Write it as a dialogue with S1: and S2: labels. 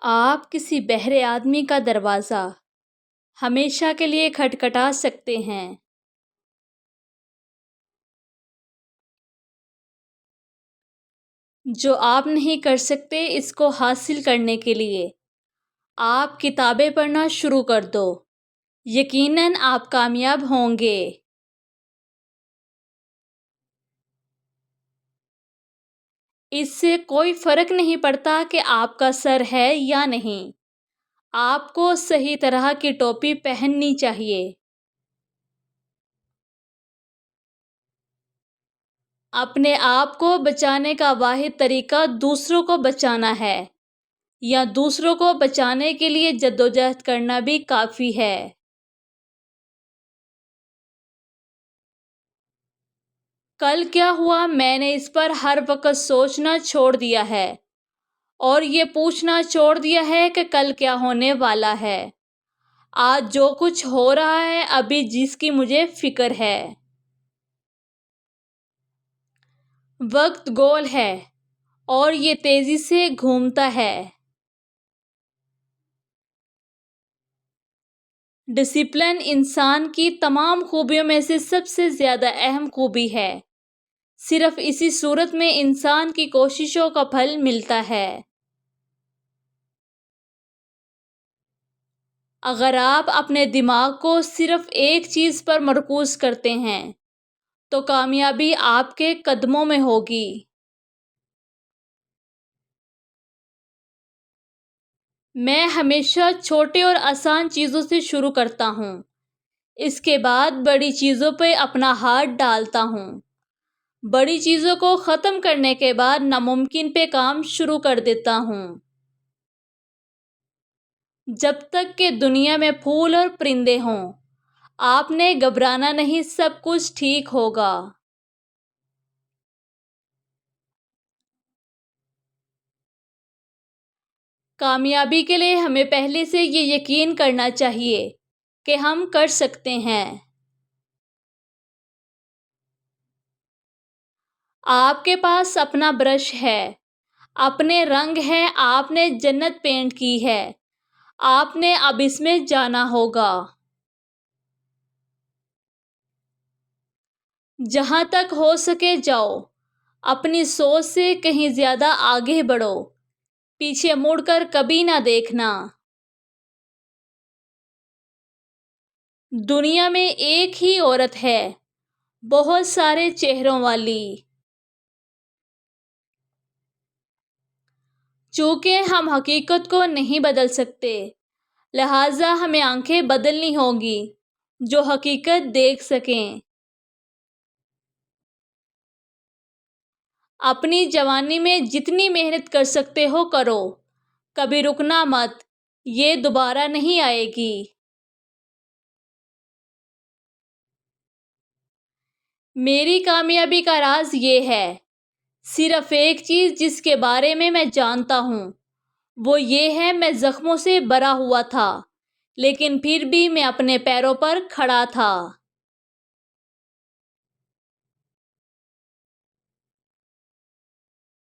S1: آپ کسی بہرے آدمی کا دروازہ ہمیشہ کے لیے کھٹکھٹا سکتے ہیں۔ جو آپ نہیں کر سکتے اس کو حاصل کرنے کے لیے آپ کتابیں پڑھنا شروع کر دو، یقیناً آپ کامیاب ہوں گے۔ اس سے کوئی فرق نہیں پڑتا کہ آپ کا سر ہے یا نہیں، آپ کو صحیح طرح کی ٹوپی پہننی چاہیے۔ اپنے آپ کو بچانے کا واحد طریقہ دوسروں کو بچانا ہے، یا دوسروں کو بچانے کے لیے جدوجہد کرنا بھی کافی ہے۔ کل کیا ہوا، میں نے اس پر ہر وقت سوچنا چھوڑ دیا ہے اور یہ پوچھنا چھوڑ دیا ہے کہ کل کیا ہونے والا ہے۔ آج جو کچھ ہو رہا ہے ابھی جس کی مجھے فکر ہے۔ وقت گول ہے اور یہ تیزی سے گھومتا ہے۔ ڈسپلن انسان کی تمام خوبیوں میں سے سب سے زیادہ اہم خوبی ہے۔ صرف اسی صورت میں انسان کی کوششوں کا پھل ملتا ہے۔ اگر آپ اپنے دماغ کو صرف ایک چیز پر مرکوز کرتے ہیں تو کامیابی آپ کے قدموں میں ہوگی۔ میں ہمیشہ چھوٹے اور آسان چیزوں سے شروع کرتا ہوں، اس کے بعد بڑی چیزوں پہ اپنا ہاتھ ڈالتا ہوں۔ بڑی چیزوں کو ختم کرنے کے بعد ناممکن پہ کام شروع کر دیتا ہوں۔ جب تک کہ دنیا میں پھول اور پرندے ہوں، آپ نے گھبرانا نہیں، سب کچھ ٹھیک ہوگا۔ کامیابی کے لیے ہمیں پہلے سے یہ یقین کرنا چاہیے کہ ہم کر سکتے ہیں۔ آپ کے پاس اپنا برش ہے، اپنے رنگ ہیں، آپ نے جنت پینٹ کی ہے، آپ نے اب اس میں جانا ہوگا۔ جہاں تک ہو سکے جاؤ، اپنی سوچ سے کہیں زیادہ آگے بڑھو، پیچھے مڑ کر کبھی نہ دیکھنا۔ دنیا میں ایک ہی عورت ہے، بہت سارے چہروں والی۔ چونکہ ہم حقیقت کو نہیں بدل سکتے، لہٰذا ہمیں آنکھیں بدلنی ہوں گی جو حقیقت دیکھ سکیں۔ اپنی جوانی میں جتنی محنت کر سکتے ہو کرو، کبھی رکنا مت، یہ دوبارہ نہیں آئے گی۔ میری کامیابی کا راز یہ ہے، صرف ایک چیز جس کے بارے میں جانتا ہوں وہ یہ ہے، میں زخموں سے بھرا ہوا تھا لیکن پھر بھی میں اپنے پیروں پر کھڑا تھا۔